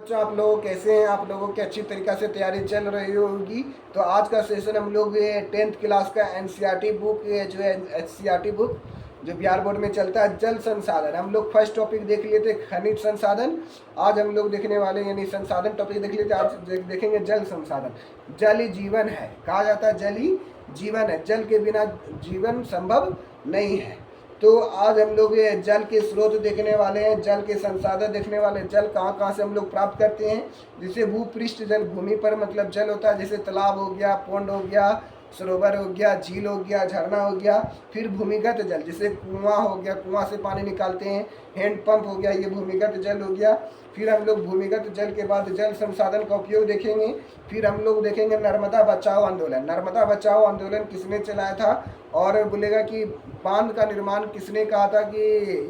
बच्चों, आप लोग कैसे हैं? आप लोगों की अच्छी तरीक़ा से तैयारी चल रही होगी। तो आज का सेशन हम लोग 10th क्लास का एनसीईआरटी बुक जो है एचसीईआरटी बुक जो बिहार बोर्ड में चलता है, जल संसाधन। हम लोग फर्स्ट टॉपिक देख लिए थे खनिज संसाधन। आज हम लोग देखने वाले यानी संसाधन टॉपिक देख लिए थे, आज देखेंगे जल संसाधन। जल ही जीवन है, कहा जाता है जल ही जीवन है, जल के बिना जीवन संभव नहीं है। तो आज हम लोग ये जल के स्रोत देखने वाले हैं, जल के संसाधन देखने वाले हैं। जल कहाँ कहाँ से हम लोग प्राप्त करते हैं? जैसे भूपृष्ठ जल, भूमि पर मतलब जल होता है, जैसे तालाब हो गया, पोंड हो गया, सरोवर हो गया, झील हो गया, झरना हो गया। फिर भूमिगत जल, जैसे कुआं हो गया, कुआं से पानी निकालते हैं, हैंडपंप हो गया, ये भूमिगत जल हो गया। फिर हम लोग भूमिगत जल के बाद जल संसाधन का उपयोग देखेंगे। फिर हम लोग देखेंगे नर्मदा बचाओ आंदोलन। नर्मदा बचाओ आंदोलन किसने चलाया था? और बोलेगा कि बांध का निर्माण किसने कहा था कि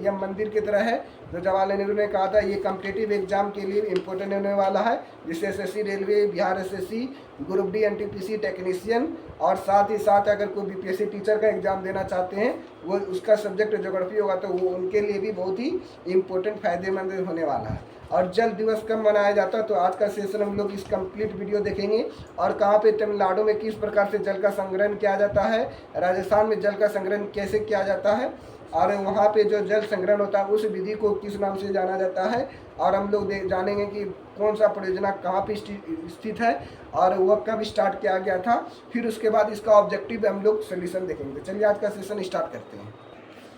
यह मंदिर की तरह है? तो जवाहरलाल नेहरू ने कहा था। ये कॉम्पिटिटिव एग्जाम के लिए इम्पोर्टेंट होने वाला है, जिससे SSC railway, Bihar SSC, group D NTPC technician, और साथ ही साथ अगर कोई बीपीएससी टीचर का एग्जाम देना चाहते हैं, वो उसका सब्जेक्ट ज्योग्राफी होगा, तो वो उनके लिए भी बहुत ही इम्पोर्टेंट फायदेमंद होने वाला है। और जल दिवस कब मनाया जाता है? तो आज का सेशन हम लोग इस कंप्लीट वीडियो देखेंगे। और कहाँ पे तमिलनाडु में किस प्रकार से जल का संग्रहण किया जाता है, राजस्थान में जल का संग्रहण कैसे किया जाता है, और वहाँ पे जो जल संग्रहण होता है उस विधि को किस नाम से जाना जाता है। और हम लोग जानेंगे कि कौन सा परियोजना कहाँ पे स्थित है और वह कब स्टार्ट किया गया था। फिर उसके बाद इसका ऑब्जेक्टिव हम लोग सोल्यूशन देखेंगे। चलिए आज का सेशन स्टार्ट करते हैं।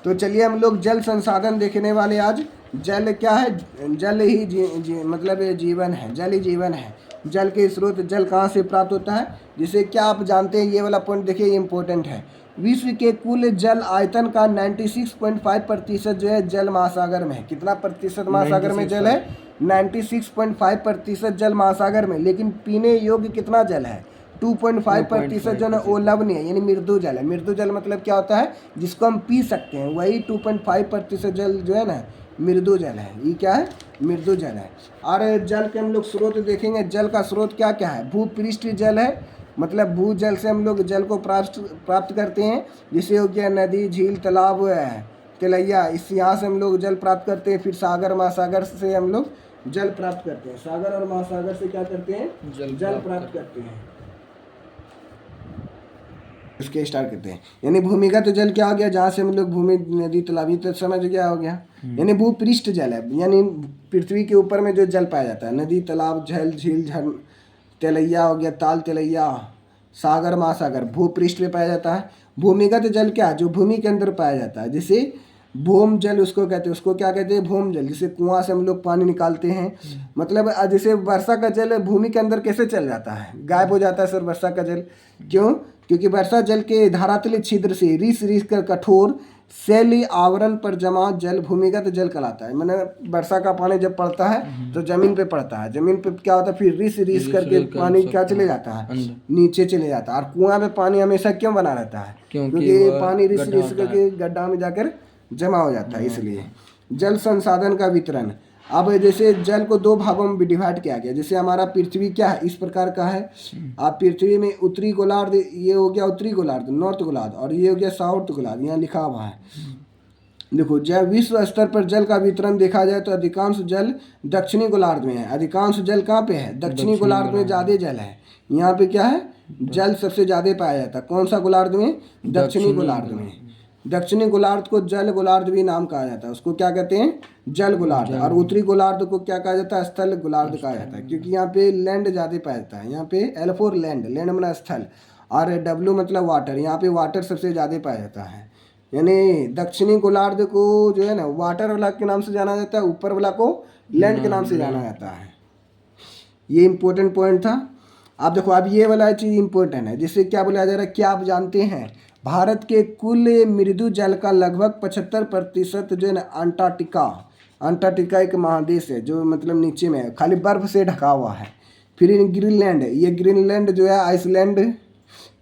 तो चलिए हम लोग जल संसाधन देखने वाले। आज जल क्या है? जल ही मतलब ये जीवन है, जल ही जीवन है। जल के स्रोत, जल कहाँ से प्राप्त होता है, जिसे क्या आप जानते हैं? ये वाला पॉइंट देखिए, ये इंपॉर्टेंट है। विश्व के कुल जल आयतन का 96.5% जो है जल महासागर में है। कितना प्रतिशत महासागर में जल है? 96.5% जल महासागर में। लेकिन पीने योग्य कितना जल है? 2.5% जो है वो लवणीय यानी मृदु जल है। मृदु जल मतलब क्या होता है? जिसको हम पी सकते हैं, वही 2.5% जल जो है ना मृदु जल है। ये क्या है? मृदु जल है। और जल के हम लोग स्रोत देखेंगे। जल का स्रोत क्या क्या है? भूपृष्ठ जल है, मतलब भूजल से हम लोग जल को प्राप्त करते हैं। जैसे हो गया नदी, झील, तालाब है, तिलैया, इस यहाँ से हम लोग जल प्राप्त करते हैं। फिर सागर, महासागर से हम लोग जल प्राप्त करते हैं। सागर और महासागर से क्या करते हैं? जल प्राप्त करते हैं। उसके स्टार्ट करते हैं। यानी भूमिगत जल क्या हो गया? जहाँ से हम लोग भूमि, नदी, तालाब, तो समझ क्या हो गया? यानी भूपृष्ठ जल है, यानी पृथ्वी के ऊपर में जो जल पाया जाता है। नदी, तालाब, झील, झरना, तिलैया हो गया, ताल तिलैया, सागर, महासागर भूपृष्ठ पे पाया जाता है। भूमिगत जल क्या? जो भूमि के अंदर पाया जाता है। जैसे भूम जल उसको कहते हैं। उसको क्या कहते हैं? भूम जल। जैसे कुआं से हम लोग पानी निकालते हैं, मतलब जैसे वर्षा का जल भूमि के अंदर कैसे चल जाता है? गायब हो जाता है सर वर्षा का जल। क्यों? क्योंकि वर्षा जल के धरातलीय छिद्र से रिस कर कठोर शैली आवरण पर जमा जल भूमिगत जल कहलाता है। मैंने वर्षा का पानी जब पड़ता है तो जमीन पे पड़ता है, जमीन पे क्या होता है? फिर रिस करके पानी क्या चले जाता है? नीचे चले जाता है। और कुआं में पानी हमेशा क्यों बना रहता है? क्योंकि पानी रिस करके गड्ढा में जाकर जमा हो जाता है, इसलिए। जल संसाधन का वितरण। अब जैसे जल को दो भागों में डिवाइड किया गया। जैसे हमारा पृथ्वी क्या है? इस प्रकार का है। आप पृथ्वी में उत्तरी गोलार्ध, ये हो गया उत्तरी गोलार्ध, नॉर्थ गोलार्ध, और ये हो गया साउथ गोलार्ध, यहाँ लिखा हुआ है। देखो, जब विश्व स्तर पर जल का वितरण देखा जाए तो अधिकांश जल दक्षिणी गोलार्ध में है। अधिकांश जल कहाँ पे है? दक्षिणी गोलार्ध में ज़्यादा जल है। यहाँ पे क्या है? जल सबसे ज़्यादा पाया जाता है। कौन सा गोलार्ध में? दक्षिणी गोलार्ध में। दक्षिणी गोलार्ध को जल गोलार्ध भी नाम कहा जाता है। उसको क्या कहते हैं? जल गोलार्ध। और उत्तरी गोलार्ध को क्या कहा जाता है? स्थल गोलार्ध कहा जाता है, क्योंकि यहाँ पे लैंड ज़्यादा पाया जाता है। यहाँ पे L4 लैंड, लैंड मतलब स्थल, और W मतलब वाटर। यहाँ पे वाटर सबसे ज़्यादा पाया जाता है। यानी दक्षिणी गोलार्ध को जो है ना वाटर वाला के नाम से जाना जाता है, ऊपर वाला को लैंड के नाम से जाना जाता है। ये इम्पोर्टेंट पॉइंट था। आप देखो, अब ये वाला चीज़ इम्पोर्टेंट है। जिससे क्या बोला जा रहा है? क्या आप जानते हैं भारत के कुल मृदु जल का लगभग 75% जो है ना अंटार्कटिका एक महादेश है, जो मतलब नीचे में है, खाली बर्फ से ढका हुआ है। फिर ग्रीनलैंड, ये ग्रीनलैंड जो है आइसलैंड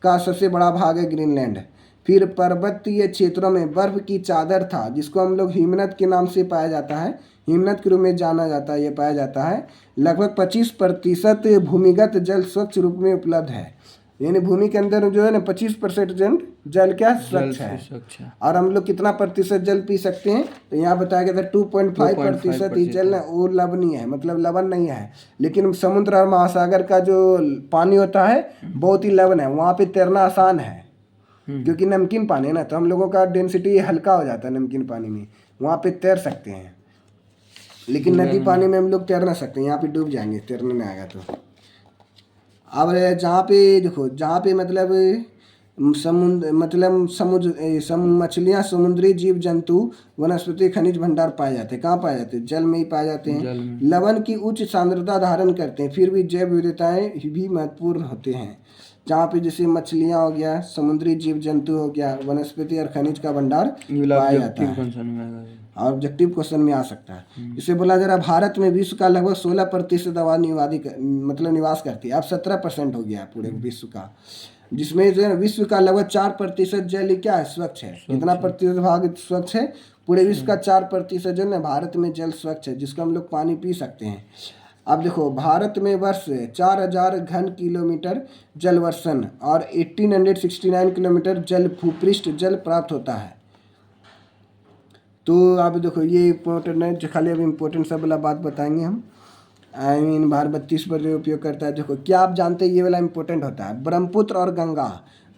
का सबसे बड़ा भाग है ग्रीनलैंड। फिर पर्वतीय क्षेत्रों में बर्फ की चादर था, जिसको हम लोग हिमनद के नाम से पाया जाता है, हिमनद के रूप में जाना जाता है, ये पाया जाता है। लगभग 25% भूमिगत जल स्वच्छ रूप में उपलब्ध है। यानी भूमि के अंदर जो है ना 25% जल क्या स्वच्छ है। और हम लोग कितना प्रतिशत जल पी सकते हैं, तो यहाँ बताया गया था 2.5% ही जल वो लवणीय है, मतलब लवण नहीं है। लेकिन समुद्र और महासागर का जो पानी होता है बहुत ही लवण है, वहाँ पे तैरना आसान है क्योंकि नमकीन पानी है ना, तो हम लोगों का डेंसिटी हल्का हो जाता है नमकीन पानी में, वहाँ पे तैर सकते हैं। लेकिन नदी पानी में हम लोग तैर ना सकते, यहाँ पे डूब जाएंगे तैरने में आएगा तो। अब जहाँ पे देखो, जहाँ पे मतलब समुद्र मतलब मछलियाँ, समुद्री जीव जंतु, वनस्पति, खनिज भंडार पाए जाते हैं। कहाँ पाए जाते हैं? जल में ही पाए जाते हैं। लवण की उच्च सांद्रता धारण करते हैं, फिर भी जैव विविधताएं भी महत्वपूर्ण होते हैं। जहाँ पे जैसे मछलियाँ हो गया, समुद्री जीव जंतु हो गया, वनस्पति और खनिज का भंडार पाया जाता है। ऑब्जेक्टिव क्वेश्चन में आ सकता है। इसे बोला जा रहा है भारत में विश्व का लगभग 16% आबादी मतलब निवास करती है। अब 17% हो गया पूरे विश्व का, जिसमें जो है विश्व का लगभग 4% जल क्या है? स्वच्छ है। कितना प्रतिशत भाग स्वच्छ है? पूरे विश्व का 4% जो है भारत में जल स्वच्छ है, जिसको हम लोग पानी पी सकते हैं। अब देखो, भारत में वर्ष 4000 घन किलोमीटर जल वर्षन और 1869 किलोमीटर जल भूपृष्ठ जल प्राप्त होता है। तो आप देखो ये इम्पोर्टेंट है, जो खाली अब इम्पोर्टेंट सब वाला बात बताएंगे हम। आई मीन भारत 32 पर उपयोग करता है। देखो, क्या आप जानते हैं ये वाला इम्पोर्टेंट होता है? ब्रह्मपुत्र और गंगा,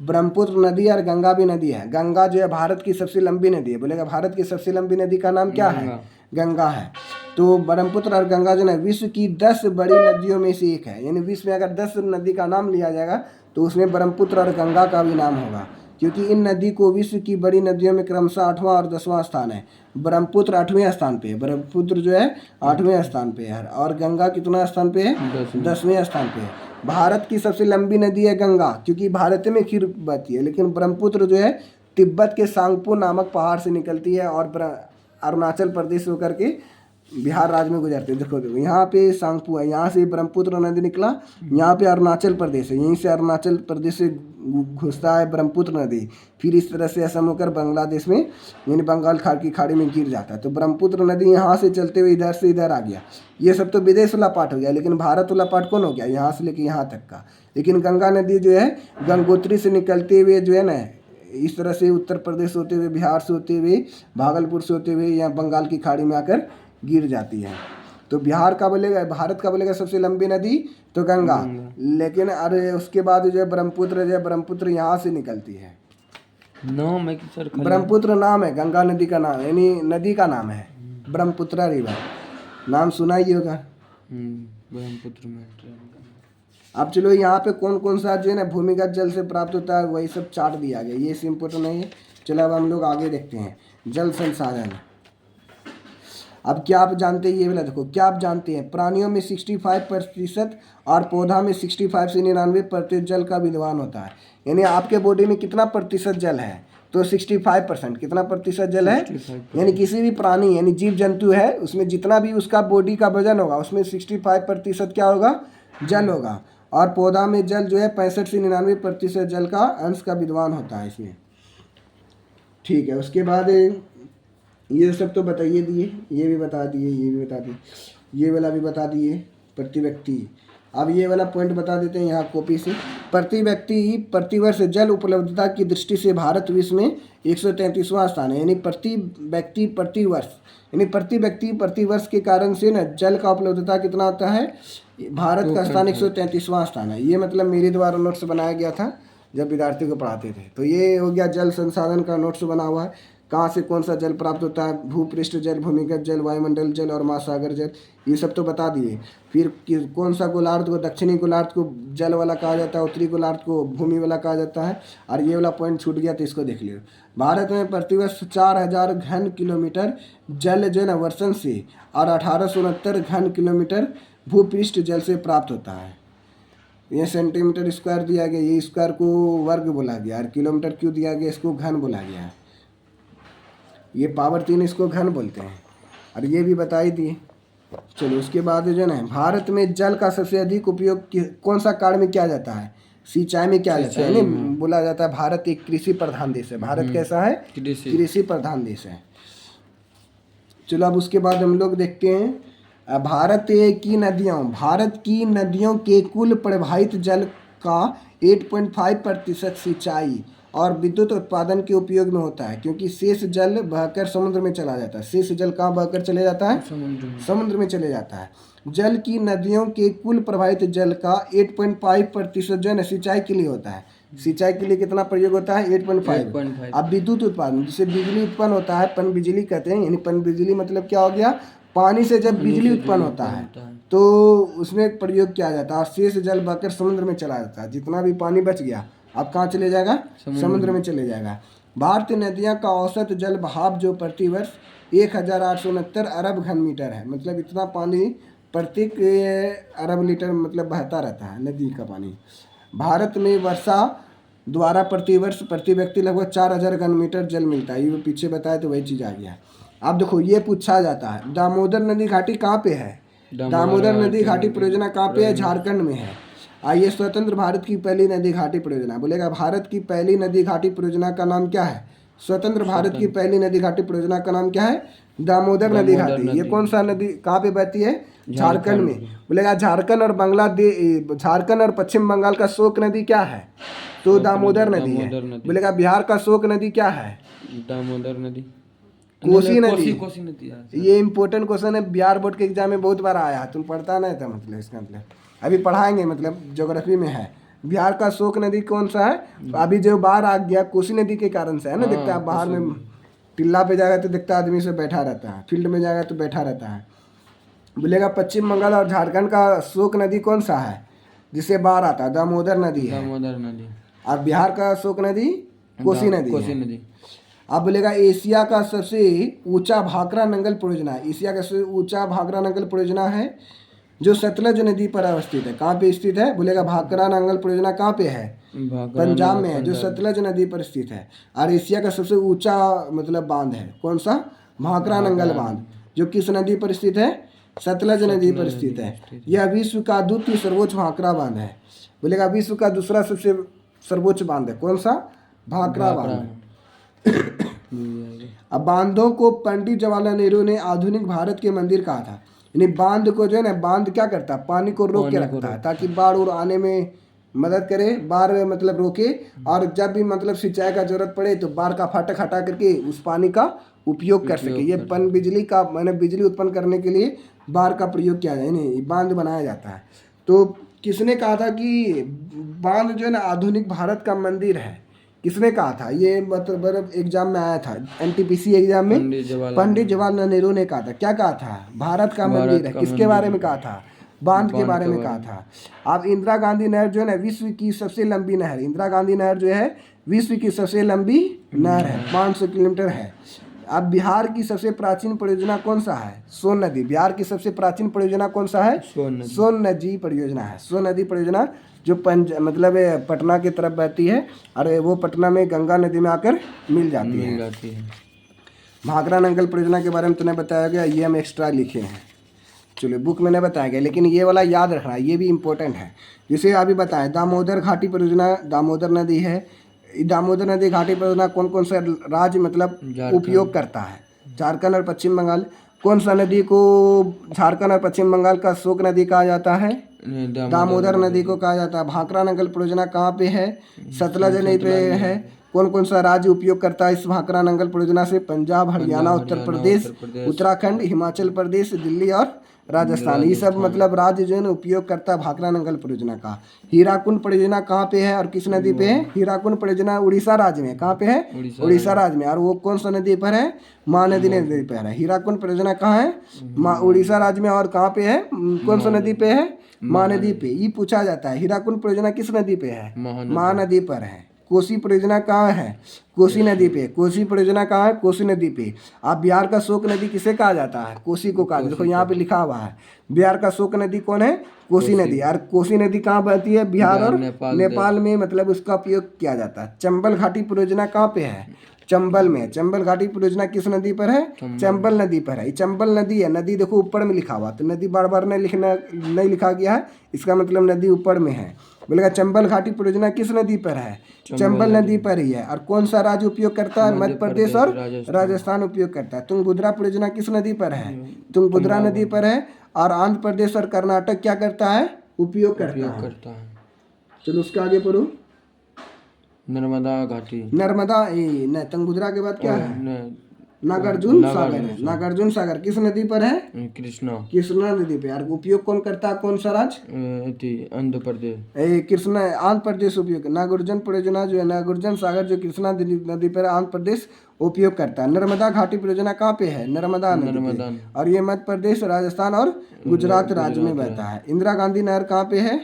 ब्रह्मपुत्र नदी और गंगा भी नदी है। गंगा जो है भारत की सबसे लंबी नदी है। बोलेगा भारत की सबसे लंबी नदी का नाम क्या है? गंगा है। तो ब्रह्मपुत्र और गंगा जो है विश्व की 10 बड़ी नदियों में से एक है। यानी विश्व में अगर 10 नदी का नाम लिया जाएगा तो उसमें ब्रह्मपुत्र और गंगा का भी नाम होगा, क्योंकि इन नदी को विश्व की बड़ी नदियों में क्रमशः 8वां और 10वां स्थान है। ब्रह्मपुत्र 8वें स्थान पे है, ब्रह्मपुत्र जो है 8वें स्थान पे है, और गंगा कितना स्थान पे है? 10वें स्थान पे है। भारत की सबसे लंबी नदी है गंगा, क्योंकि भारत में खीर बहती है। लेकिन ब्रह्मपुत्र जो है तिब्बत के सांगपो नामक पहाड़ से निकलती है और अरुणाचल प्रदेश होकर के बिहार राज्य में गुजरते हैं। देखो यहाँ पे सांगपू है, यहाँ से ब्रह्मपुत्र नदी निकला, यहाँ पे अरुणाचल प्रदेश है, यहीं से अरुणाचल प्रदेश से घुसता है ब्रह्मपुत्र नदी, फिर इस तरह से असम होकर बांग्लादेश में यानी बंगाल की खाड़ी में गिर जाता है। तो ब्रह्मपुत्र नदी यहाँ से चलते हुए इधर से इधर आ गया। ये सब तो विदेश वाला पार्ट हो गया, लेकिन भारत वाला पार्ट कौन हो गया? यहाँ से लेके यहाँ तक का। लेकिन गंगा नदी जो है गंगोत्री से निकलते हुए जो है ना, इस तरह से उत्तर प्रदेश होते हुए, बिहार से होते हुए, भागलपुर से होते हुए यहाँ बंगाल की खाड़ी में आकर गिर जाती है। तो बिहार का बोलेगा, भारत का बोलेगा सबसे लंबी नदी तो गंगा। लेकिन अरे उसके बाद जो है ब्रह्मपुत्र यहाँ से निकलती है। नाम है कि सर? ब्रह्मपुत्र नाम है, गंगा नदी का नाम, यानी नदी का नाम है ब्रह्मपुत्र रिवर। नाम सुना ही होगा ब्रह्मपुत्र में। अब चलो यहाँ पे कौन कौन सा जो है ना भूमिगत जल से प्राप्त होता है वही सब चार्ट दिया गया, ये इम्पोर्टेंट नहीं है। चलो अब हम लोग आगे देखते हैं जल संसाधन। अब क्या आप जानते हैं ये वाला? देखो, क्या आप जानते हैं प्राणियों में 65% और पौधा में 65 से 99% जल का विद्वान होता है। यानी आपके बॉडी में कितना प्रतिशत जल है? तो 65%। कितना प्रतिशत जल है? यानी किसी भी प्राणी यानी जीव जंतु है उसमें जितना भी उसका बॉडी का वजन होगा उसमें 65% क्या होगा? जल होगा। और पौधा में जल जो है 65 से 99% जल का अंश का विद्वान होता है इसमें। ठीक है, उसके बाद ये सब तो बताइए दिए, ये भी बता दिए, ये भी बता दिए, ये वाला भी बता दिए प्रति व्यक्ति। अब ये वाला पॉइंट बता देते हैं यहाँ कॉपी से। प्रति व्यक्ति प्रतिवर्ष जल उपलब्धता की दृष्टि से भारत विश्व में 133वां स्थान है। यानी प्रति व्यक्ति प्रतिवर्ष, यानी प्रति व्यक्ति प्रतिवर्ष के कारण से ना जल का उपलब्धता कितना होता है? भारत का स्थान 133वां स्थान है। ये मतलब मेरे द्वारा नोट्स बनाया गया था जब विद्यार्थियों को पढ़ाते थे। तो ये हो गया जल संसाधन का नोट्स बना हुआ है। कहाँ से कौन सा जल प्राप्त होता है? भूपृष्ठ जल, भूमिगत जल, वायुमंडल जल और महासागर जल, ये सब तो बता दिए। फिर कौन सा गोलार्ध को, दक्षिणी गोलार्ध को जल वाला कहा जाता है, उत्तरी गोलार्ध को भूमि वाला कहा जाता है। और ये वाला पॉइंट छूट गया तो इसको देख लियो। भारत में प्रतिवर्ष 4000 घन किलोमीटर जल जो है ना वर्षन से और 1869 घन किलोमीटर भूपृष्ठ जल से प्राप्त होता है। ये सेंटीमीटर स्क्वायर दिया गया, ये स्क्वायर को वर्ग बोला गया, और किलोमीटर क्यों दिया गया, इसको घन बोला गया है। ये पावर 3 इसको घन बोलते हैं, और ये भी बता ही दिए। चलो उसके बाद जो है भारत में जल का सबसे अधिक उपयोग कौन सा कार्य में किया जाता है? सिंचाई में किया जाता है। नहीं बोला जाता है भारत एक कृषि प्रधान देश है। भारत कैसा है? कृषि प्रधान देश है। चलो अब उसके बाद हम लोग देखते हैं भारत की नदियों के कुल प्रवाहित जल का 8.5% सिंचाई और विद्युत उत्पादन के उपयोग में होता है, क्योंकि शेष जल बहकर समुद्र में चला जाता है। शेष जल कहाँ बहकर चले जाता है? समुद्र में चले जाता है। जल की नदियों के कुल प्रवाहित जल का 8.5% जो है ना सिंचाई के लिए होता है। सिंचाई के लिए कितना प्रयोग होता है? 8.5। अब विद्युत उत्पादन, जिससे बिजली उत्पन्न होता है, पन बिजली कहते हैं। यानी पन बिजली मतलब क्या हो गया? पानी से जब बिजली उत्पन्न होता है तो उसमें प्रयोग किया जाता है और शेष जल बहकर समुद्र में चला जाता है। जितना भी पानी बच गया अब कहाँ चले जाएगा? समुद्र में चले जाएगा। भारतीय नदियाँ का औसत जल बहाव जो प्रतिवर्ष 1869 अरब घन मीटर है। मतलब इतना पानी प्रत्येक अरब लीटर मतलब बहता रहता है नदी का पानी। भारत में वर्षा द्वारा प्रतिवर्ष प्रति व्यक्ति लगभग 4000 घन मीटर जल मिलता है। ये पीछे बताया तो वही चीज़ आ गया। अब देखो ये पूछा जाता है, दामोदर नदी घाटी कहाँ पे है? दामोदर नदी घाटी परियोजना कहाँ पे है? झारखंड में है। आइए, स्वतंत्र भारत की पहली नदी घाटी परियोजना। बोलेगा भारत की पहली नदी घाटी परियोजना का नाम क्या है? स्वतंत्र भारत की पहली नदी घाटी परियोजना का नाम क्या है? दामोदर नदी घाटी। ये कौन सा नदी कहाँ पे बहती है? झारखंड में। बोलेगा झारखंड और बांग्लादेश, झारखंड और पश्चिम बंगाल का शोक नदी क्या है? तो दामोदर नदी है। बोलेगा बिहार का शोक नदी क्या है? दामोदर नदी, कोसी नदी। कोसी नदी। ये इंपॉर्टेंट क्वेश्चन है, बिहार बोर्ड के एग्जाम में बहुत बार आया है, तुम पढ़ता नहीं था। मतलब इसका मतलब अभी पढ़ाएंगे, मतलब ज्योग्राफी में है। बिहार का शोक नदी कौन सा है? अभी जो बाढ़ आ गया कोसी नदी के कारण से है ना। दिखता है बाहर में टिल्ला पे जाएगा तो दिखता आदमी से बैठा रहता है, फील्ड में जाएगा तो बैठा रहता है। बोलेगा पश्चिम बंगाल और झारखंड का शोक नदी कौन सा है जिससे बाढ़ आता है? दामोदर नदी है। दामोदर नदी। अब बिहार का शोक नदी कोसी नदी। अब बोलेगा एशिया का सबसे ऊंचा भाखरा नंगल परियोजना। एशिया का सबसे ऊंचा भाखरा नंगल परियोजना है जो सतलज नदी पर अवस्थित है। कहाँ पे स्थित है? बोलेगा भाखरा नंगल परियोजना कहाँ पे है? पंजाब में है, जो सतलज नदी पर स्थित है। और एशिया का सबसे ऊंचा मतलब बांध है कौन सा? भाखरा नंगल बांध, जो किस नदी पर स्थित है? सतलज नदी पर स्थित है। यह विश्व का द्वितीय सर्वोच्च भाखरा बांध है। बोलेगा विश्व का दूसरा सबसे सर्वोच्च बांध है कौन सा? भाखरा बांध। अब बांधों को पंडित जवाहरलाल नेहरू ने आधुनिक भारत के मंदिर कहा था। यानी बांध को जो है ना, बांध क्या करता है? पानी को रोक के रखता है ताकि बाढ़ और आने में मदद करे, बाढ़ मतलब रोके। और जब भी मतलब सिंचाई का जरूरत पड़े तो बाढ़ का फाटक हटा करके उस पानी का उपयोग कर सके। ये पन बिजली का मैंने बिजली उत्पन्न करने के लिए बाढ़ का प्रयोग किया जाए, नहीं बांध बनाया जाता है। तो किसने कहा था कि बांध जो है ना आधुनिक भारत का मंदिर है? किसने कहा था? ये मतलब एग्जाम में आया था, एनटीपीसी एग्जाम में पंडित जवाहरलाल नेहरू ने कहा था। क्या कहा था? भारत का मंदिर है। किसके बारे में कहा था? बांध के बारे में कहा था। अब इंदिरा गांधी नहर जो है ना विश्व की सबसे लंबी नहर। इंदिरा गांधी नहर जो है विश्व की सबसे लंबी नहर है, 500 किलोमीटर है। अब बिहार की सबसे प्राचीन परियोजना कौन सा है? सोन नदी। बिहार की सबसे प्राचीन परियोजना कौन सा है? सोन नदी परियोजना है। सोन नदी परियोजना जो मतलब पटना की तरफ बहती है और वो पटना में गंगा नदी में आकर मिल जाती है। भाखरा नंगल परियोजना के बारे में तुमने बताया गया, ये हम एक्स्ट्रा लिखे हैं। चलिए बुक में नहीं बताया गया, लेकिन ये वाला याद रखना, ये भी इम्पोर्टेंट है। जिसे अभी बताएं दामोदर घाटी परियोजना, दामोदर नदी है। दामोदर नदी घाटी परियोजना कौन कौन सा राज्य मतलब उपयोग करता है? झारखंड और पश्चिम बंगाल। कौन सा नदी को झारखंड और पश्चिम बंगाल का शोक नदी कहा जाता है? दामोदर नदी को कहा जाता है। भाखरा नंगल परियोजना कहाँ पे है? सतलज नदी पे है। कौन कौन सा राज्य उपयोग करता है इस भाखरा नंगल परियोजना से? पंजाब, हरियाणा, उत्तर प्रदेश, उत्तराखंड, हिमाचल प्रदेश, दिल्ली और राजस्थान। ये सब मतलब राज्य जो है ना उपयोग करता है भाखरा नंगल परियोजना का। हीराकुंड परियोजना कहाँ पे है और किस नदी पे है? हीराकुंड परियोजना उड़ीसा राज्य में। कहाँ पे है? उड़ीसा राज्य में। और वो कौन सा नदी पर है? महानदी नदी पर है। हीराकुंड परियोजना कहाँ है? उड़ीसा राज्य में। और कहाँ पे है? कौन सा नदी पे है? महानदी पे। ये पूछा जाता है हीराकुंड परियोजना किस नदी पे है? महानदी पर है। कोसी परियोजना कहाँ है? कोसी नदी पे। कोसी परियोजना कहाँ है? कोसी नदी पे। आप बिहार का शोक नदी किसे कहा जाता है? कोसी को कहा। देखो यहाँ पे लिखा हुआ है बिहार का शोक नदी कौन है? कोसी नदी। और कोसी नदी कहाँ बहती है? बिहार और नेपाल में, मतलब उसका उपयोग किया जाता है। चंबल घाटी परियोजना कहाँ पे है? चंबल में। चंबल घाटी परियोजना किस नदी पर है? चंबल नदी पर है। चंबल नदी है। नदी देखो ऊपर में लिखा हुआ, तो नदी बार बार नहीं लिखा गया है, इसका मतलब नदी ऊपर में है। बोलेगा चंबल घाटी परियोजना किस नदी पर है? चंबल नदी पर ही है। और कौन सा राज्य उपयोग करता है? मध्य प्रदेश और राजस्थान उपयोग करता है। तुंगभद्रा परियोजना किस नदी पर है? तुंगभद्रा नदी पर है। और आंध्र प्रदेश और कर्नाटक क्या करता है? उपयोग करता है। चलो उसके आगे पढ़ो। नर्मदा घाटी। नर्मदा तुंगभद्रा के बाद क्या है? नागार्जुन सागर है। नागार्जुन सागर किस नदी पर है? कृष्णा। कृष्णा नदी पे। यार उपयोग कौन करता है, कौन सा राज्य? आंध्र प्रदेश। कृष्णा आंध्र प्रदेश उपयोग। नागार्जुन परियोजना जो है, नागार्जुन सागर जो कृष्णा नदी पर आंध्र प्रदेश उपयोग करता है। नर्मदा घाटी परियोजना कहाँ पे है? नर्मदा नदी पे। और ये मध्य प्रदेश, राजस्थान और गुजरात राज्य में बहता है। इंदिरा गांधी नहर कहाँ पे है?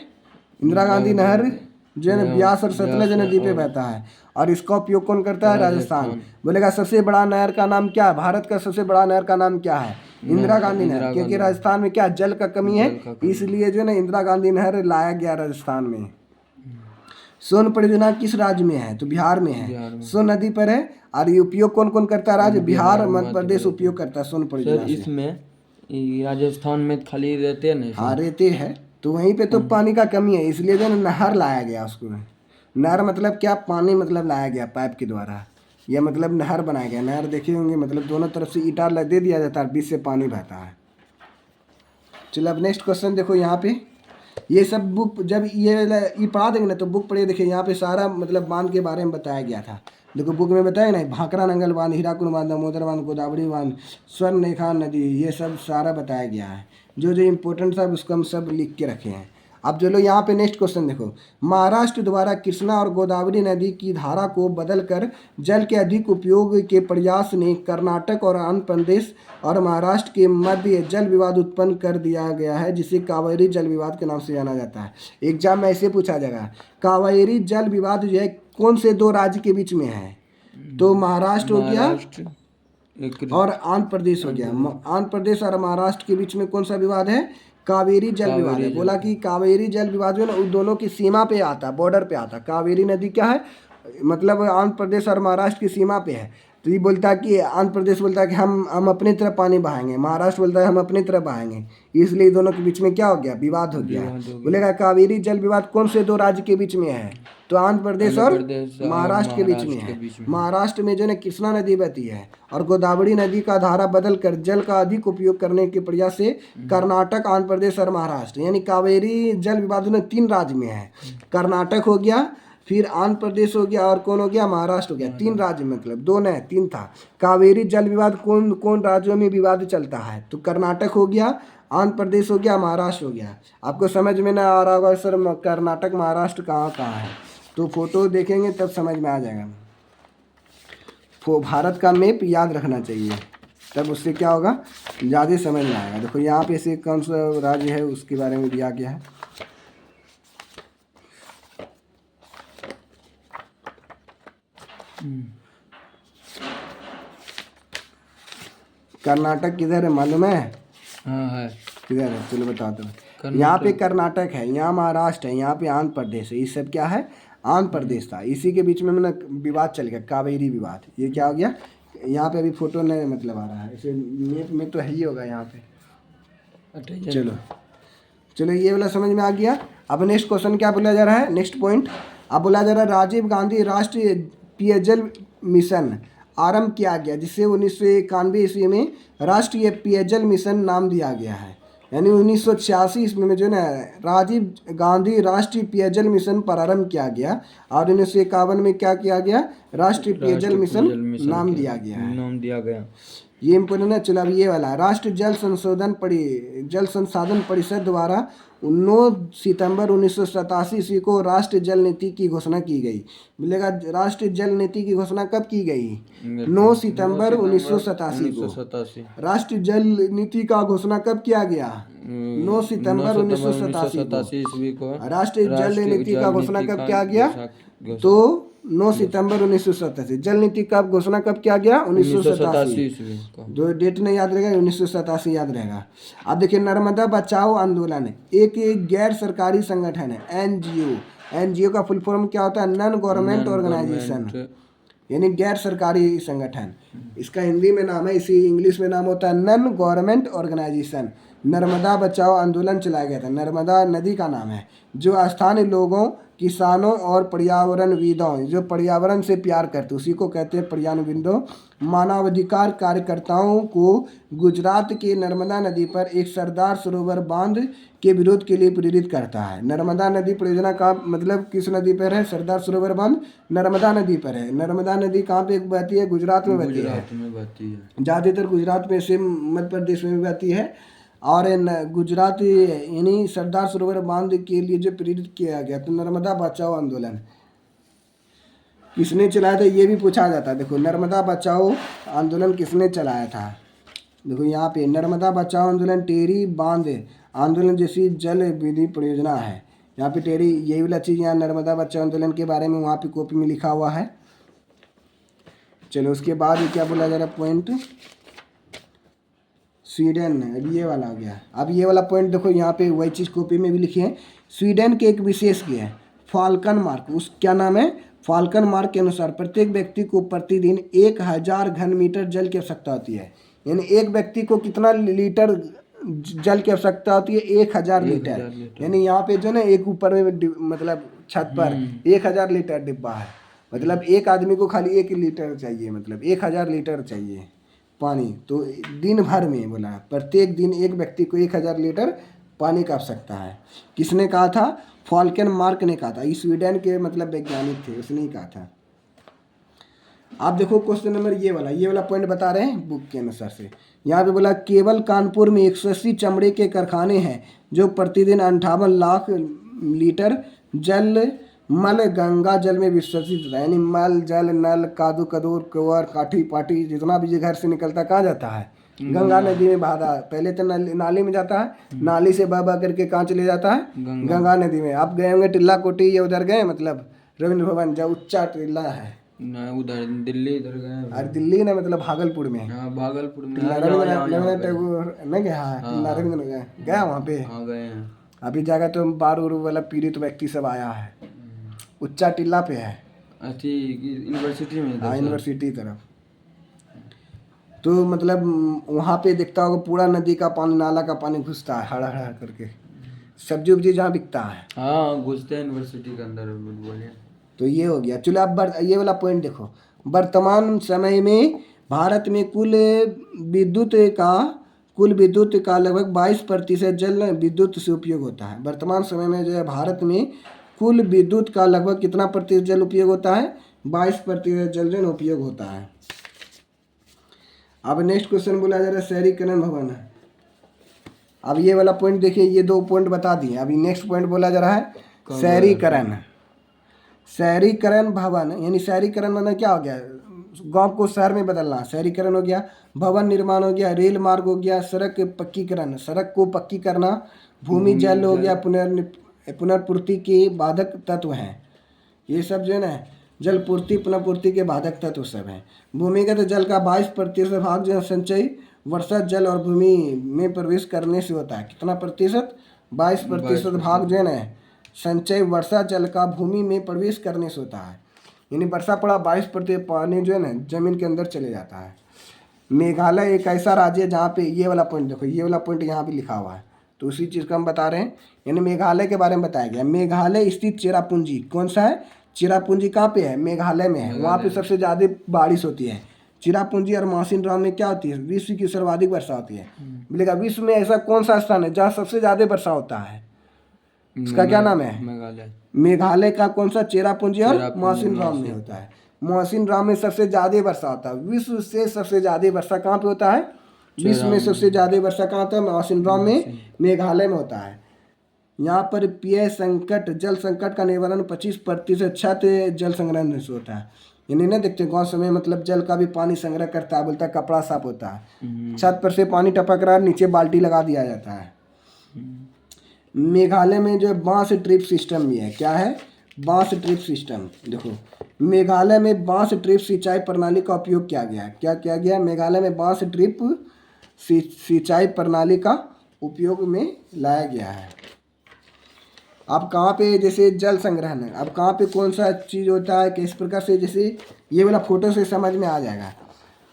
इंदिरा गांधी नहर जो है ना ब्यास और सतलज नदी पे बहता है। और इसका उपयोग कौन करता है? राजस्थान। बोलेगा सबसे बड़ा नहर का नाम क्या है? भारत का सबसे बड़ा नहर का नाम क्या है? इंदिरा गांधी नहर। क्योंकि राजस्थान में क्या जल का कमी है, इसलिए जो है ना इंदिरा गांधी नहर लाया गया राजस्थान में। सोन परियोजना किस राज्य में है? तो बिहार में है। सोन नदी पर है। और ये उपयोग कौन कौन करता है? राज्य बिहार, मध्य प्रदेश उपयोग करता है सोन परियोजना से। इसमें राजस्थान में खाली रहते हैं ना। हाँ रहते हैं, तो वहीं पे तो पानी का कमी है, इसलिए जो है नहर लाया गया उसको। नहर मतलब क्या? पानी मतलब लाया गया पाइप के द्वारा, या मतलब नहर बनाया गया। नहर देखे होंगे, मतलब दोनों तरफ से ईटा दे दिया जाता है, बीच से पानी बहता है। चलो अब नेक्स्ट क्वेश्चन देखो यहाँ पे। ये सब बुक जब ये पढ़ा देंगे ना तो बुक पढ़िए। देखिए यहाँ पे सारा मतलब बांध के बारे में बताया गया था। देखो बुक में बताया ना, भाखरा नंगल बांध, हीराकुंड बांध, दामोदर बांध, गोदावरी बांध, स्वर्णरेखा नदी, ये सब सारा बताया गया है। जो जो इम्पोर्टेंट था उसको हम सब लिख के रखे हैं। अब चलो यहाँ पे नेक्स्ट क्वेश्चन देखो। महाराष्ट्र द्वारा कृष्णा और गोदावरी नदी की धारा को बदलकर जल के अधिक उपयोग के प्रयास ने कर्नाटक और आंध्र प्रदेश और महाराष्ट्र के मध्य जल विवाद उत्पन्न कर दिया गया है, जिसे कावेरी जल विवाद के नाम से जाना जाता है। एग्जाम में ऐसे पूछा जाएगा, कावेरी जल विवाद जो है कौन से दो राज्य के बीच में है? तो महाराष्ट्र हो गया और आंध्र प्रदेश हो गया। आंध्र प्रदेश और महाराष्ट्र के बीच में कौन सा विवाद है? कावेरी जल विवाद है। बोला कि कावेरी जल विवाद जो है ना उन दोनों की सीमा पे आता है, बॉर्डर पे आता है। कावेरी नदी क्या है? मतलब आंध्र प्रदेश और महाराष्ट्र की सीमा पे है। तो ये बोलता है कि आंध्र प्रदेश बोलता है कि हम अपनी तरफ पानी बहाएंगे, महाराष्ट्र बोलता है हम अपनी तरफ बहाएंगे, इसलिए दोनों के बीच में क्या हो गया? विवाद हो गया। बोलेगा कावेरी जल विवाद कौन से दो राज्य के बीच में है? तो आंध्र प्रदेश और महाराष्ट्र के बीच में है। महाराष्ट्र में जो है कृष्णा नदी बहती है और गोदावरी नदी का धारा बदल कर जल का अधिक उपयोग करने के प्रयास से कर्नाटक, आंध्र प्रदेश और महाराष्ट्र, यानी कावेरी जल विवाद में 3 राज्य में है। कर्नाटक हो गया, फिर आंध्र प्रदेश हो गया और कौन हो गया? महाराष्ट्र हो गया। 3 राज्य, मतलब 2 नहीं 3 था। कावेरी जल विवाद कौन कौन राज्यों में विवाद चलता है? तो कर्नाटक हो गया, आंध्र प्रदेश हो गया, महाराष्ट्र हो गया। आपको समझ में ना आ रहा होगा सर कर्नाटक महाराष्ट्र कहाँ कहाँ है, तो फोटो देखेंगे तब समझ में आ जाएगा। भारत का मैप याद रखना चाहिए, तब उससे क्या होगा? ज़्यादा समझ में आएगा। देखो यहाँ पे से कौन सा राज्य है उसके बारे में दिया गया है। कर्नाटक किधर है मालूम है? हाँ है। किधर है? चलो बता दो। यहाँ पे कर्नाटक है, यहाँ महाराष्ट्र है, यहाँ पे आंध्र प्रदेश है। ये सब क्या है? आंध्र प्रदेश था। इसी के बीच में मैंने विवाद चल गया, कावेरी विवाद। ये क्या हो गया? यहाँ पे अभी फोटो नहीं मतलब आ रहा है, इसे मैप में तो है ही होगा यहाँ पे। चलो ये वाला समझ में आ गया। अब नेक्स्ट क्वेश्चन क्या बोला जा रहा है? नेक्स्ट पॉइंट अब बोला जा रहा है राजीव गांधी राष्ट्रीय पेयजल मिशन आरंभ किया गया, जिसे 1991 ईस्वी में राष्ट्रीय पेयजल मिशन नाम दिया गया है। यानी 1986 ईस्वी में जो है ना राजीव गांधी राष्ट्रीय पेयजल मिशन प्रारंभ किया गया और 1951 में क्या किया गया? राष्ट्रीय पेयजल मिशन नाम दिया गया। ये इम्पोर्टेंट है। चलो अब ये वाला राष्ट्रीय जल संसाधन परिषद द्वारा 9 सितंबर 1987 ईस्वी को राष्ट्रीय जल नीति की घोषणा की गई। मिलेगा राष्ट्रीय जल नीति की घोषणा कब की गई? 9 सितंबर 1987 को। राष्ट्रीय जल नीति का घोषणा कब किया गया? 9 सितंबर 1987 ईस्वी को। राष्ट्रीय जल नीति का घोषणा कब किया गया? तो 9 सितंबर 1987। जल नीति का घोषणा कब किया गया? 1987। जो डेट नहीं याद रहेगा 1987 याद रहेगा। अब देखिए नर्मदा बचाओ आंदोलन एक गैर सरकारी संगठन है, एनजीओ का फुल फॉर्म क्या होता है? नॉन गवर्नमेंट ऑर्गेनाइजेशन, यानी गैर सरकारी संगठन। इसका हिंदी में नाम है, इसी इंग्लिश में नाम होता है नॉन गवर्नमेंट ऑर्गेनाइजेशन। नर्मदा बचाओ आंदोलन चलाया गया था। नर्मदा नदी का नाम है, जो स्थानीय लोगों, किसानों और पर्यावरणविदों, जो पर्यावरण से प्यार करते उसी को कहते हैं पर्यावरणविदों, मानवाधिकार कार्यकर्ताओं को गुजरात के नर्मदा नदी पर एक सरदार सरोवर बांध के विरोध के लिए प्रेरित करता है। नर्मदा नदी परियोजना का मतलब किस नदी पर है? सरदार सरोवर बांध नर्मदा नदी पर है। नर्मदा नदी कहाँ पे बहती है? गुजरात में बहती है। गुजरात में बहती है। ज़्यादातर गुजरात में से मध्य प्रदेश में भी बहती है। और गुजरात यानी सरदार सरोवर बांध के लिए जो प्रेरित किया गया, तो नर्मदा बचाओ आंदोलन किसने चलाया था ये भी पूछा जाता है। देखो नर्मदा बचाओ आंदोलन किसने चलाया था? देखो यहाँ पे नर्मदा बचाओ आंदोलन टेरी बांध आंदोलन जैसी जल विधि परियोजना है। यहाँ पे टेरी यही वाला चीज़ यहाँ नर्मदा बचाओ आंदोलन के बारे में वहाँ पे कॉपी में लिखा हुआ है। चलो उसके बाद क्या बोला जा रहा है पॉइंट? स्वीडन, अब ये वाला हो गया। अब ये वाला पॉइंट देखो यहाँ पे वही चीज़ कॉपी में भी लिखी है। स्वीडन के एक विशेष है फाल्कन मार्क, उस क्या नाम है? फाल्कन मार्क के अनुसार प्रत्येक व्यक्ति को प्रतिदिन 1000 घन मीटर जल की आवश्यकता होती है। यानी एक व्यक्ति को कितना लीटर जल की आवश्यकता होती है? 1000 लीटर। यानी यहाँ पे जो ना एक ऊपर में मतलब छत पर 1000 लीटर डिब्बा है, मतलब एक आदमी को खाली 1 लीटर चाहिए, मतलब 1000 लीटर चाहिए पानी। तो दिन भर में बोला प्रत्येक दिन एक व्यक्ति को 1000 लीटर पानी का आवश्यकता है। किसने कहा था? फाल्कन मार्क ने कहा था। ये स्वीडन के मतलब वैज्ञानिक थे, उसने ही कहा था। आप देखो क्वेश्चन नंबर ये वाला पॉइंट बता रहे हैं बुक के अनुसार से। यहाँ पे बोला केवल कानपुर में 180 चमड़े के कारखाने हैं जो प्रतिदिन 58 लाख लीटर जल मल गंगा जल में विसर्जित है। यानी मल जल नल कादू कदूर कुंवर काठी पाठी जितना भी घर से निकलता कहाँ जाता है? गंगा नदी में बहाता है। पहले तो नाली में जाता है, नाली से बह करके कहाँ चले जाता है? गंगा नदी में। आप गए होंगे टिल्ला कोटी, ये उधर गए मतलब रविंद्र भवन जो उच्चा टिल्ला है ना, उधर दिल्ली इधर गए। अरे दिल्ली ना मतलब भागलपुर में। हाँ भागलपुर में रविंद्र टैगोर नहीं गया है? टिल्ला रविंद्र गया वहाँ पे। हाँ गए हैं। अभी जगह तो बार वाला पीड़ित व्यक्ति सब आया है, उच्चा टिल्ला पे है। अच्छी यूनिवर्सिटी में। हाँ यूनिवर्सिटी तरफ। तो मतलब वहाँ पे दिखता होगा पूरा नदी का पानी, नाला का पानी घुसता है हड़ हड़ करके। सब्जी उब्जी जहाँ बिकता है, हाँ घुसते हैं यूनिवर्सिटी के अंदर। बोलिए। तो ये हो गया। चलो अब ये वाला पॉइंट देखो। वर्तमान समय में भारत में कुल विद्युत का लगभग 22% जल विद्युत से उपयोग होता है। वर्तमान समय में जो है भारत में कुल विद्युत का लगभग कितना प्रतिशत जल उपयोग होता है? 22% जल उपयोग होता है। अब नेक्स्ट क्वेश्चन बोला जा रहा है शहरीकरण भवन। अब ये वाला पॉइंट देखिए, ये 2 पॉइंट बता दिए। अभी नेक्स्ट पॉइंट बोला जा रहा है शहरीकरण। शहरीकरण भवन यानी शहरीकरण मतलब क्या हो गया? गांव को शहर में बदलना, शहरीकरण हो गया। भवन निर्माण हो गया, रेल मार्ग हो गया, सड़क पक्कीकरण, सड़क को पक्की करना, भूमि जल हो गया, पुनर्पूर्ति के बाधक तत्व हैं। ये सब जो है ना जलपूर्ति पुनर्पूर्ति के बाधक तत्व सब हैं। भूमिगत जल का 22% भाग जो है संचय वर्षा जल और भूमि में प्रवेश करने से होता है। कितना प्रतिशत? 22% भाग जो है ना संचय वर्षा जल का भूमि में प्रवेश करने से होता है। यानी वर्षा पड़ा 22% पानी जो है ना जमीन के अंदर चले जाता है। मेघालय एक ऐसा राज्य है जहाँ पे ये वाला पॉइंट देखो, ये वाला पॉइंट यहाँ पे लिखा हुआ है, तो उसी चीज़ को हम बता रहे हैं। यानी मेघालय के बारे में बताया गया। मेघालय स्थित चेरापूंजी कौन सा है? चेरापूंजी कहाँ पे है? मेघालय में है। वहाँ पे सबसे ज़्यादा बारिश होती है। चेरापूंजी और माउसिन राम में क्या होती है? विश्व की सर्वाधिक वर्षा होती है। बोलेगा विश्व में ऐसा कौन सा स्थान है जहाँ सबसे ज़्यादा वर्षा होता है? इसका क्या नाम है? मेघालय का कौन सा? चेरापूंजी और माउसिन राम में होता है। माउसिन राम में सबसे ज़्यादा वर्षा होता है। विश्व से सबसे ज़्यादा वर्षा कहाँ पे होता है? विश्व में सबसे ज़्यादा वर्षा कहाँ होता है? माउसिन राम में, मेघालय में होता है। यहाँ पर पेय संकट, जल संकट का निवारण 25% छत जल संग्रहण से होता है। यानी ना देखते गाँव समय मतलब जल का भी पानी संग्रह करता है, बोलता है कपड़ा साफ होता है। छत पर से पानी टपक रहा है, नीचे बाल्टी लगा दिया जाता है। मेघालय में जो बांस ड्रिप सिस्टम भी है। क्या है? बांस ड्रिप सिस्टम। देखो मेघालय में बांस ड्रिप सिंचाई प्रणाली का उपयोग किया गया है। क्या किया गया? मेघालय में बांस ड्रिप सिंचाई प्रणाली का उपयोग में लाया गया है। अब कहाँ पे जैसे जल संग्रहण है, अब कहाँ पे कौन सा चीज़ होता है, किस प्रकार से, जैसे ये वाला फोटो से समझ में आ जाएगा।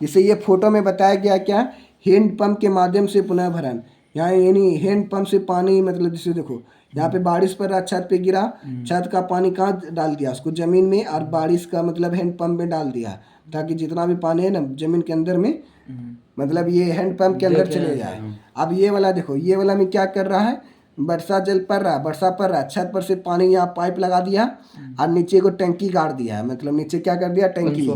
जैसे ये फोटो में बताया गया क्या? हैंड पंप के माध्यम से पुनः भरण। यहाँ यानी हैंड पंप से पानी, मतलब जैसे देखो यहाँ पे बारिश पर रहा, छत पे गिरा, छत का पानी कहाँ डाल दिया उसको, जमीन में, और बारिश का मतलब हैंड पंप में डाल दिया, ताकि जितना भी पानी है ना जमीन के अंदर में, मतलब ये हैंड पंप के अंदर चले जाए। अब ये वाला देखो, ये वाला में क्या कर रहा है, वर्षा जल पड़ रहा है, वर्षा पड़ रहा है, छत पर से पानी यहाँ पाइप लगा दिया और नीचे को टंकी गाड़ दिया है, मतलब नीचे क्या कर दिया, टंकी,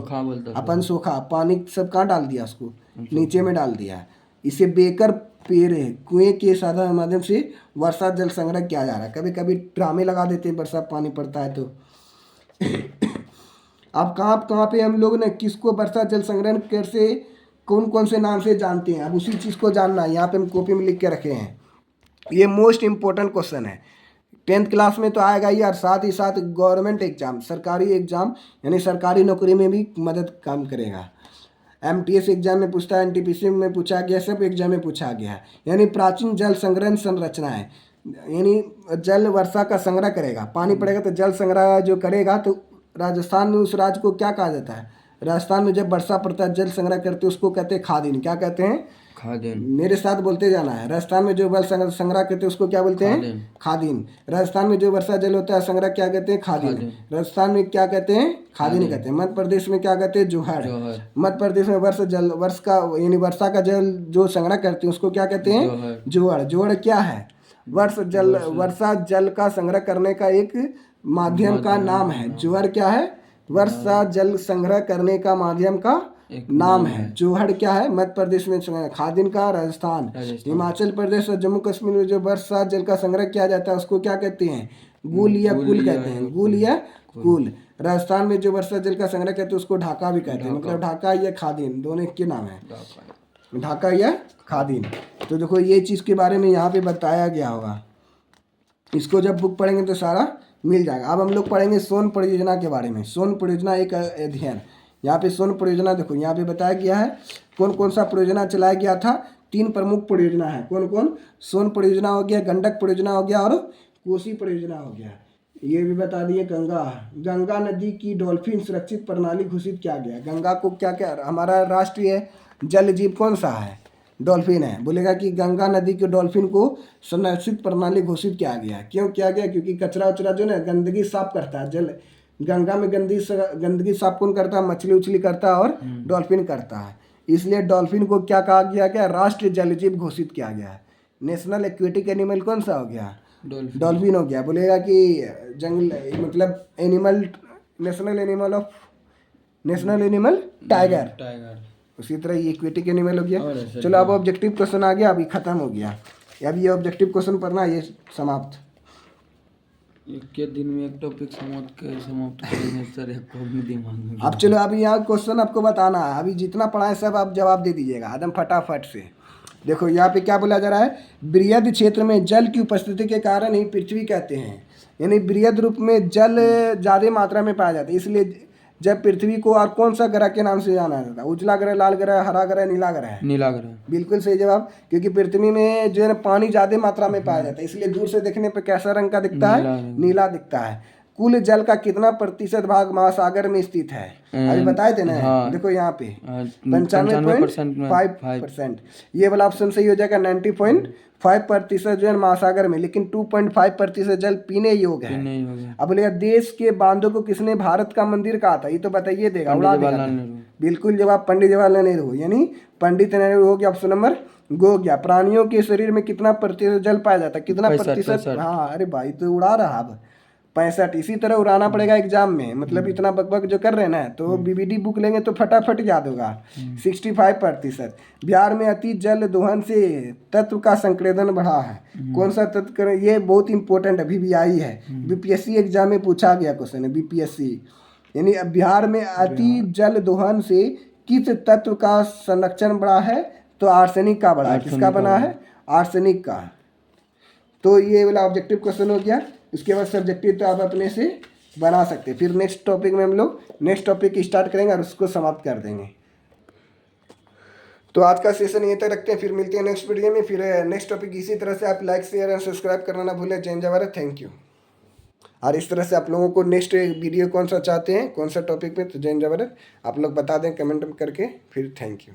अपन सोखा पानी सब कहाँ डाल दिया, उसको नीचे में डाल दिया। इसे बेकर पेड़ है, कुएं के साधन माध्यम से वर्षा जल संग्रह किया जा रहा है। कभी कभी ड्रामे लगा देते हैं, वर्षा पानी पड़ता है तो अब कहाँ पे हम लोग ने किसको वर्षा जल संग्रहण कैसे, कौन कौन से नाम से जानते हैं, अब उसी चीज़ को जानना है। यहाँ पे हम कॉपी में लिख के रखे हैं, ये मोस्ट इम्पोर्टेंट क्वेश्चन है, 10th क्लास में तो आएगा ही, और साथ ही साथ गवर्नमेंट एग्जाम, सरकारी एग्जाम यानी सरकारी नौकरी में भी मदद काम करेगा। MTS एग्जाम में पूछता है, NTPC में पूछा गया, सब एग्जाम में पूछा गया है। यानी प्राचीन जल संग्रहण संरचना है, यानी जल वर्षा का संग्रह करेगा, पानी पड़ेगा तो जल संग्रह जो करेगा, तो राजस्थान में उस राज्य को क्या कहा जाता है, राजस्थान में जब वर्षा पड़ता है जल संग्रह करते हैं उसको कहते हैं खादीन। क्या कहते हैं, खादीन। मेरे साथ बोलते जाना है, राजस्थान में जो जल संग्रह करते हैं उसको क्या बोलते हैं, खादीन। राजस्थान में जो वर्षा जल होता है संग्रह क्या कहते हैं, खादीन। राजस्थान में क्या कहते हैं, खादीन कहते हैं। मध्य प्रदेश में क्या कहते हैं, जोहड़। मध्य प्रदेश में वर्ष का यानी वर्षा का जल जो संग्रह करते हैं उसको क्या कहते हैं, जोहड़। जोहड़ क्या है, वर्षा जल का संग्रह करने का एक माध्यम का नाम है। जोहड़ क्या है, वर्षा जल संग्रह करने का माध्यम का नाम है। जोहड़ क्या है, मध्य प्रदेश में, खादीन का राजस्थान। हिमाचल प्रदेश और जम्मू कश्मीर में जो वर्षा जल का संग्रह किया जाता है उसको क्या कहते हैं, गुल या कुल कहते हैं, गुल या कुल। राजस्थान में जो वर्षा जल का संग्रह करते हैं उसको ढाका भी कहते हैं, मतलब ढाका या खादीन दोनों एक के नाम है, ढाका या खादीन। तो देखो ये चीज़ के बारे में यहाँ पे बताया गया होगा, इसको जब बुक पढ़ेंगे तो सारा मिल जाएगा। अब हम लोग पढ़ेंगे सोन परियोजना के बारे में। सोन परियोजना एक अध्ययन, यहाँ पे सोन परियोजना देखो यहाँ पे बताया गया है कौन कौन सा परियोजना चलाया गया था। 3 प्रमुख परियोजना है, कौन कौन, सोन परियोजना हो गया, गंडक परियोजना हो गया और कोसी परियोजना हो गया। ये भी बता दिए, गंगा नदी की डॉल्फिन सुरक्षित प्रणाली घोषित किया गया। गंगा को क्या क्या, हमारा राष्ट्रीय जल जीव कौन सा है, डॉल्फिन है। बोलेगा कि गंगा नदी के डॉल्फिन को संरक्षित प्रणाली घोषित किया गया। क्यों किया गया, क्योंकि कचरा उचरा जो ना गंदगी साफ करता है, जल गंगा में गंदगी साफ कौन करता है, मछली उछली करता है और डॉल्फिन करता है, इसलिए डॉल्फिन को क्या कहा गया, क्या राष्ट्रीय जल जीव घोषित किया गया है। नेशनल एक्वेटिक एनिमल कौन सा हो गया, डॉल्फिन हो गया। बोलेगा कि जंगल मतलब एनिमल, नेशनल एनिमल टाइगर। उसी तरह ये इक्वेटिक एनिमल हो गया। चलो अब ऑब्जेक्टिव क्वेश्चन आ गया, अभी खत्म हो गया। अब ये ऑब्जेक्टिव क्वेश्चन पढ़ना, ये समाप्त। एक दिन में एक टॉपिक समाप्त करेंगे सर, एक दिमाग में। अब चलो अभी यहाँ क्वेश्चन आपको बताना है, अभी जितना पढ़ा है सब आप जवाब दे दीजिएगा एकदम फटाफट से। देखो यहाँ पे क्या बोला जा रहा है, बृहद क्षेत्र में जल की उपस्थिति के कारण ही पृथ्वी कहते हैं, यानी बृहद रूप में जल ज़्यादा मात्रा में पाया जाता है, इसलिए जब पृथ्वी को और कौन सा ग्रह के नाम से जाना जाता है, उजला ग्रह, लाल ग्रह, हरा ग्रह, नीला ग्रह। नीला ग्रह, बिल्कुल सही जवाब। क्योंकि पृथ्वी में जो है पानी ज्यादा मात्रा में पाया जाता है, इसलिए दूर से देखने पर कैसा रंग का दिखता है, नीला दिखता है। कुल जल का कितना प्रतिशत भाग महासागर में स्थित है, अभी बताए थे ना। हाँ, देखो यहाँ पे 95.5%, ये वाला ऑप्शन सही हो जाएगा। 90.5% जो है महासागर में, लेकिन 2.5% जल पीने योग्य है। अब बोलेगा देश के बांधों को किसने भारत का मंदिर कहा था, ये तो बताइए देगा, उड़ा देगा। बिल्कुल जवाब पंडित जवाहरलाल नेहरू, यानी पंडित नेहरू हो गया, ऑप्शन नंबर गो हो गया। प्राणियों के शरीर में कितना प्रतिशत जल पाया जाता है, कितना प्रतिशत, हाँ अरे भाई तो उड़ा रहा अब 65। इसी तरह उड़ाना पड़ेगा एग्जाम में, मतलब इतना बकबक जो कर रहे हैं ना, तो बीबीडी बुक लेंगे तो फटाफट याद होगा। 65%। बिहार में अति जल दोहन से तत्व का संकेंद्रण बढ़ा है, कौन सा तत्व, ये बहुत इंपॉर्टेंट अभी भी आई है, बीपीएससी एग्जाम में पूछा गया क्वेश्चन है, बीपीएससी। यानी बिहार में अति जल दोहन से किस तत्व का संरक्षण बढ़ा है, तो आर्सेनिक का बढ़ा है। किसका बना है, आर्सेनिक का। तो ये वाला ऑब्जेक्टिव क्वेश्चन हो गया। इसके बाद सब्जेक्टिव तो आप अपने से बना सकते हैं। फिर नेक्स्ट टॉपिक में हम लोग नेक्स्ट टॉपिक स्टार्ट करेंगे और उसको समाप्त कर देंगे। तो आज का सेशन यहीं तक रखते हैं, फिर मिलते हैं नेक्स्ट वीडियो में। फिर नेक्स्ट टॉपिक इसी तरह से आप लाइक शेयर और सब्सक्राइब करना ना भूलें। जय जवाहर, थैंक यू। और इस तरह से आप लोगों को नेक्स्ट वीडियो कौन सा चाहते हैं, कौन सा टॉपिक पे, तो जय जवाहर आप लोग बता दें कमेंट करके। फिर थैंक यू।